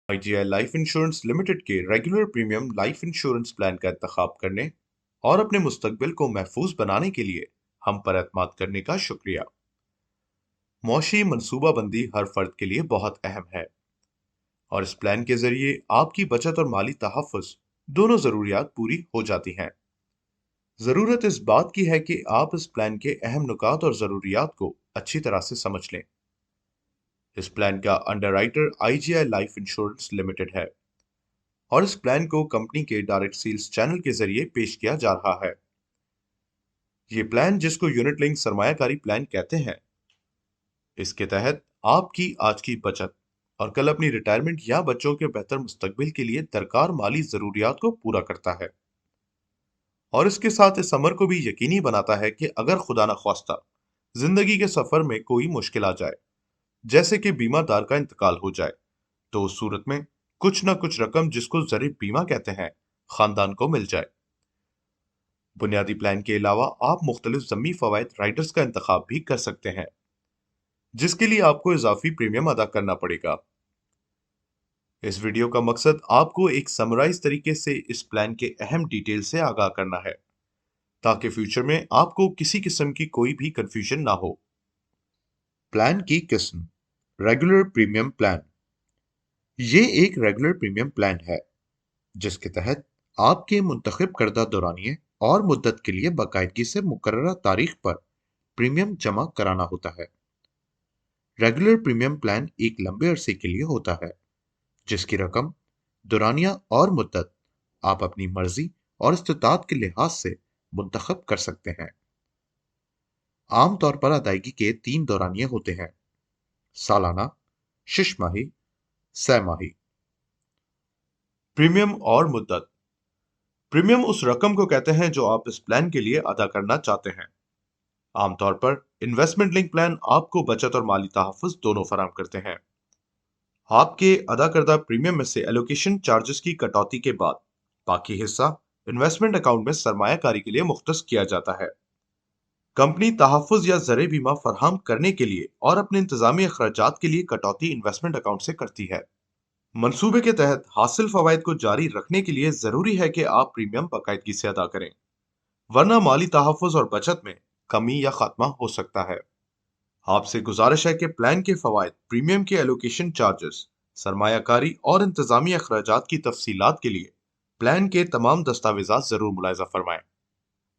IGI life insurance limited के regular premium life insurance plan का इंतखाब करने और अपने मुस्तकबिल को महफूज बनाने के लिए हम पर एतमाद करने का शुक्रिया। मौशी मनसूबाबंदी हर फर्द के लिए बहुत अहम है और इस प्लान के जरिए आपकी बचत और माली तहफ़्फ़ुज़ दोनों ज़रूरियात पूरी हो जाती हैं। ज़रूरत इस बात की है कि आप इस प्लान के अहम नुकात और ज़रूरियात को अच्छी तरह से समझ लें। इस प्लान का underwriter IGI life insurance limited है और इस प्लान को कंपनी के डायरेक्ट सेल्स चैनल के जरिए पेश किया जा रहा है। ये प्लान, जिसको यूनिट लिंक सरमायाकारी प्लान कहते हैं, इसके तहत आपकी आज की बचत और कल अपनी रिटायरमेंट या बच्चों के बेहतर मुस्तकबिल के लिए दरकार माली जरूरियात को पूरा करता है और इसके साथ इस अमर को भी यकीनी बनाता है कि अगर खुदा न ख्वास्ता जिंदगी के सफर में कोई मुश्किल आ जाए, जैसे कि बीमादार का इंतकाल हो जाए, तो उस सूरत में कुछ न कुछ रकम, जिसको जरिए बीमा कहते हैं, खानदान को मिल जाए। बुनियादी प्लान के अलावा आप मुख्तलिफ ज़म्मी फ़वाइद राइडर्स का इंतखाब भी कर सकते हैं, जिसके लिए आपको इजाफी प्रीमियम अदा करना पड़ेगा। इस वीडियो का मकसद आपको एक समराइज तरीके से इस प्लान के अहम डिटेल से आगाह करना है, ताकि फ्यूचर में आपको किसी किस्म की कोई भी कंफ्यूजन ना हो। प्लान की किस्म रेगुलर प्रीमियम प्लान। ये एक रेगुलर प्रीमियम प्लान है जिसके तहत आपके मुंतखब करदा दौरानिए और मुद्दत के लिए बाकायदगी से मुकर्ररा तारीख पर प्रीमियम जमा कराना होता है। रेगुलर प्रीमियम प्लान एक लंबे अरसे के लिए होता है, जिसकी रकम, दौरानिया और मुद्दत आप अपनी मर्जी और इस्तिताअत के लिहाज से मुंतखब कर सकते हैं। आमतौर पर अदायगी के 3 दौरानिए होते हैं: सालाना, शिशमाही, सैमाही। प्रीमियम और मुद्दत। प्रीमियम उस रकम को कहते हैं जो आप इस प्लान के लिए अदा करना चाहते हैं। आमतौर पर इन्वेस्टमेंट लिंक प्लान आपको बचत और माली तहफ़्फ़ुज़ दोनों फराहम करते हैं। आपके अदा करदा प्रीमियम में से एलोकेशन चार्जेस की कटौती के बाद बाकी हिस्सा इन्वेस्टमेंट अकाउंट में सरमायाकारी के लिए मुख्तस किया जाता है। कंपनी तहफ़्फ़ुज़ या ज़र बीमा फराहम करने के लिए और अपने इंतजामी अखराजात के लिए कटौती इन्वेस्टमेंट अकाउंट से करती है। मंसूबे के तहत हासिल फवायद को जारी रखने के लिए जरूरी है कि आप प्रीमियम बाकायदगी से अदा करें, वरना माली तहफ़्फ़ुज़ और बचत में कमी या खात्मा हो सकता है। आपसे गुजारिश है कि प्लान के फवायद, प्रीमियम के एलोकेशन चार्जेस, सरमायाकारी और इंतजामी अखराजात की तफसीलात के लिए प्लान के तमाम दस्तावेजात जरूर मुलायजा फरमाएं।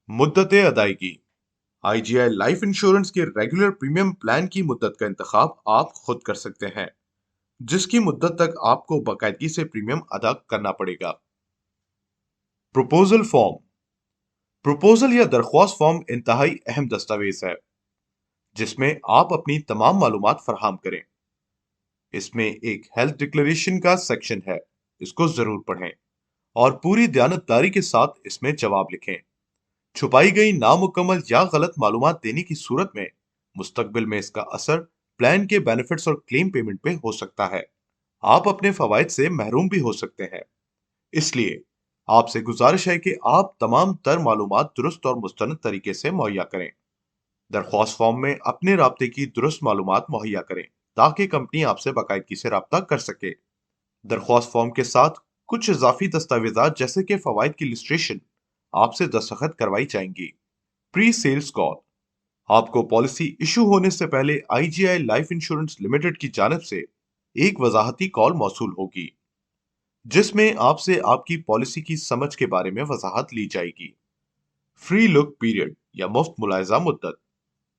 मुद्दत अदायगी। IGI लाइफ इंश्योरेंस के रेगुलर प्रीमियम प्लान की मुद्दत का इंतखाब आप खुद कर सकते हैं, जिसकी मुद्दत तक आपको बाकायदगी से प्रीमियम अदा करना पड़ेगा। Proposal form. प्रपोजल या दरख्वास्त फॉर्म इंतहाई अहम दस्तावेज है, जिसमें आप अपनी तमाम मालूमात फराहम करें। इसमें एक हेल्थ डिक्लेरेशन का सेक्शन है, इसको जरूर पढ़ें और पूरी दयानतदारी के साथ इसमें जवाब लिखें। छुपाई गई, नामुकम्मल या गलत मालूमात देने की सूरत में मुस्तकबिल में इसका असर प्लान के बेनिफिट्स और क्लेम पेमेंट पे हो सकता है। आप अपने फवायद से महरूम भी हो सकते हैं। इसलिए आपसे गुजारिश है कि आप तमाम तर मालूमात दुरुस्त और मुस्तनद तरीके से मुहैया करें। दरख्वास्त फॉर्म में अपने राब्ते की दुरुस्त मालूमात मुहैया करें, ताकि कंपनी आपसे बाकायदगी से राब्ता कर सके। दरख्वास्त फॉर्म के साथ कुछ इजाफी दस्तावेजात जैसे कि फवायद की लिस्ट्रेशन आपसे दस्तखत करवाई जाएंगी। Pre sales call. आपको पॉलिसी इशू होने से पहले IGI लाइफ इंश्योरेंस लिमिटेड की जानिब से एक वजाहती कॉल मौसूल होगी, जिसमें आपसे आपकी पॉलिसी की समझ के बारे में वजाहत ली जाएगी। फ्री लुक पीरियड या मुफ्त मुलायजा मुद्दत।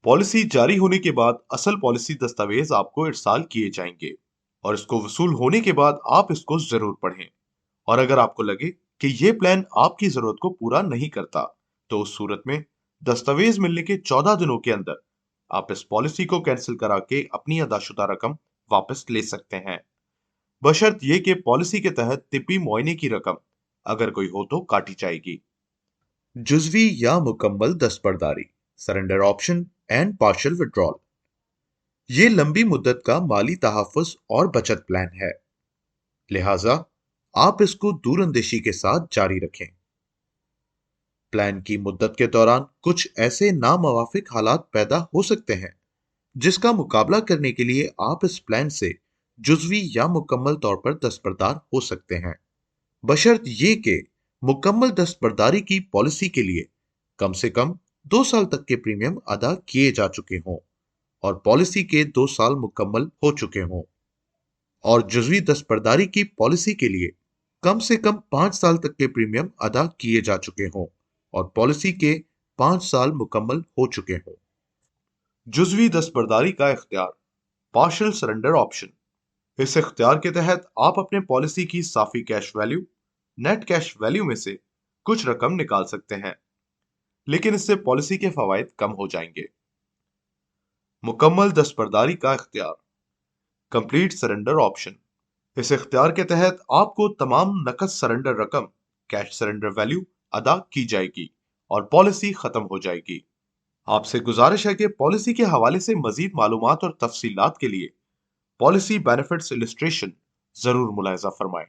पॉलिसी जारी होने के बाद असल पॉलिसी दस्तावेज आपको इरसाल किए जाएंगे और इसको वसूल होने के बाद आप इसको जरूर पढ़ें, और अगर आपको लगे कि ये प्लान आपकी जरूरत को पूरा नहीं करता, तो उस सूरत में दस्तावेज मिलने के 14 दिनों के अंदर आप इस पॉलिसी को कैंसिल करा के अपनी अदाशुदा रकम वापस ले सकते हैं, बशर्त ये कि पॉलिसी के तहत तिब्बी मुआयने की रकम अगर कोई हो तो काटी जाएगी। जुजवी या मुकम्मल दस्तबरदारी, surrender option and partial withdrawal. ये लंबी मुद्दत का माली तहफ़्फ़ुज़ और बचत प्लान है, लिहाजा आप इसको दूरअंदेशी के साथ जारी रखें। प्लान की मुद्दत के दौरान कुछ ऐसे नामवाफिक हालात पैदा हो सकते हैं, जिसका मुकाबला करने के लिए आप इस प्लान से जुज़वी या मुकम्मल तौर पर दस्तबरदार हो सकते हैं, बशर्त ये कि मुकम्मल दस्तबरदारी की पॉलिसी के लिए कम से कम 2 साल तक के प्रीमियम अदा किए जा चुके हों और पॉलिसी के 2 साल मुकम्मल हो चुके हों, और जुज़वी दस्तबरदारी की पॉलिसी के लिए कम से कम 5 साल तक के प्रीमियम अदा किए जा चुके हों और पॉलिसी के 5 साल मुकम्मल हो चुके हों। जुज़वी दस्तबरदारी का इख्तियार, पार्शियल सरेंडर ऑप्शन। इस इख्तियार के तहत आप अपने पॉलिसी की साफी cash value, net cash value में से कुछ रकम निकाल सकते हैं, लेकिन इससे पॉलिसी के फवायद कम हो जाएंगे। मुकम्मल दस्तबरदारी का इख्तियार, कंप्लीट सरेंडर ऑप्शन। इस इख्तियार के तहत आपको तमाम नकद सरेंडर रकम, कैश सरेंडर वैल्यू अदा की जाएगी और पॉलिसी खत्म हो जाएगी। आपसे गुजारिश है कि पॉलिसी के हवाले से मजीद मालूमात और तफसीलात के लिए पॉलिसी बेनिफिट्स इलस्ट्रेशन जरूर मुलाहिजा फरमाएं।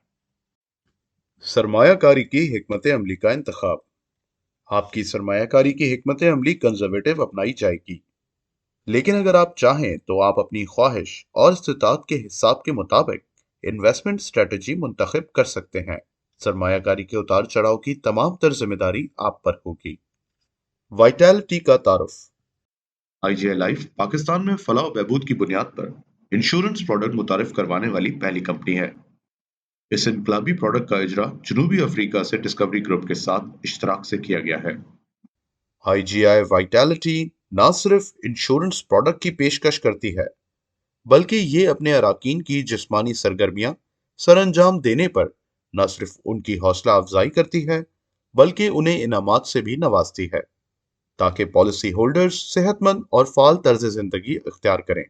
सरमायाकारी की हिकमत अमली का इंतखाब। आपकी सरमायाकारी की हिकमत अमली कंजर्वेटिव अपनाई जाएगी, लेकिन अगर आप चाहें तो आप अपनी ख्वाहिश और इस्तिताअत के हिसाब के मुताबिक इन्वेस्टमेंट स्ट्रेटजी मुंतखब कर सकते हैं। सरमायाकारी के उतार चढ़ाव की तमाम तर जिम्मेदारी आप पर होगी। वाइटैलिटी का तारुफ। आईजीआई लाइफ पाकिस्तान में फलाह और बहबूद की बुनियाद पर इंश्योरेंस प्रोडक्ट मुतारिफ करवाने वाली पहली कंपनी है। इस इनकलाबी प्रोडक्ट का इजरा जनूबी अफ्रीका से डिस्कवरी ग्रुप के साथ इश्तराक से किया गया है। आईजीआई वाइटैलिटी न सिर्फ इंश्योरेंस प्रोडक्ट की पेशकश करती है, बल्कि ये अपने अराकीन की जिस्मानी सरगर्मियां सरअंजाम देने पर न सिर्फ उनकी हौसला अफजाई करती है, बल्कि उन्हें इनामात से भी नवाजती है, ताकि पॉलिसी होल्डर्स सेहतमंद और फाल तर्ज जिंदगी इख्तियार करें।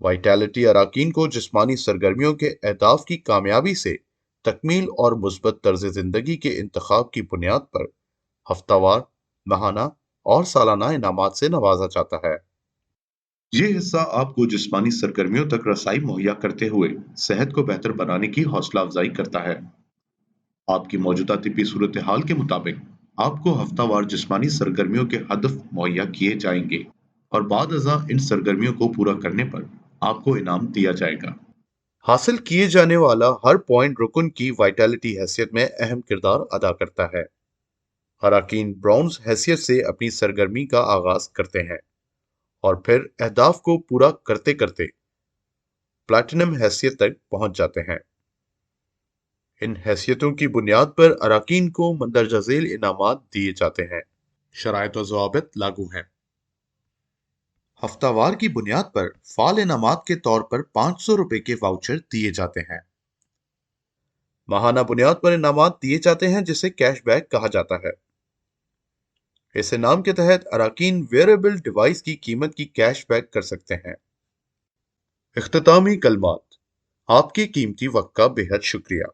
वाइटैलिटी अराकीन को जिस्मानी सरगर्मियों के अहदाफ की कामयाबी से तकमील और मुस्बत तर्ज जिंदगी के इंतखाब की बुनियाद पर हफ्तावार, माहाना और सालाना इनामात से नवाजा जाता है। ये हिस्सा आपको जिस्मानी सरगर्मियों तक रसाई मुहैया करते हुए सेहत को बेहतर बनाने की हौसला अफजाई करता है। आपकी मौजूदा तिब्बी सूरत हाल के मुताबिक आपको हफ्तावार जिस्मानी सरगर्मियों के हदफ मुहैया किए जाएंगे और बाद अज़ा इन सरगर्मियों को पूरा करने पर आपको इनाम दिया जाएगा। हासिल किए जाने वाला हर पॉइंट रुकन की वाइटैलिटी हैसियत में अहम किरदार अदा करता है। अराकीन ब्राउन्स हैसियत से अपनी सरगर्मी का आगाज करते हैं और फिर अहदाफ को पूरा करते करते प्लैटिनम हैसियत तक पहुंच जाते हैं। इन हैसियतों की बुनियाद पर अराकीन को मंदरजा झेल इनामात दिए जाते हैं। शराइत और ज़वाबित लागू हैं। हफ्तावार की बुनियाद पर फाल इनामात के तौर पर 500 रुपए के वाउचर दिए जाते हैं। माहाना बुनियाद पर इनामात दिए जाते हैं, जिसे कैशबैक कहा जाता है। इस इनाम के तहत अराकीन वेयरेबल डिवाइस की कीमत की कैशबैक कर सकते हैं। इख्तितामी कलमात। आपके कीमती वक्त का बेहद शुक्रिया।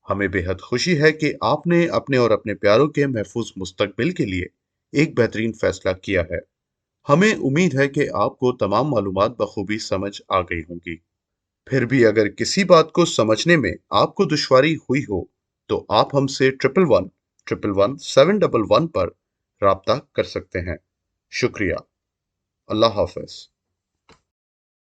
हमें बेहद खुशी है कि आपने अपने और अपने प्यारों के महफूज मुस्तकबिल के लिए एक बेहतरीन फैसला किया है। हमें उम्मीद है कि आपको तमाम मालूमात बखूबी समझ आ गई होंगी। फिर भी अगर किसी बात को समझने में आपको दुश्वारी हुई हो तो आप हमसे 1111 711 पर राब्ता कर सकते हैं। शुक्रिया। अल्लाह हाफ़िज़।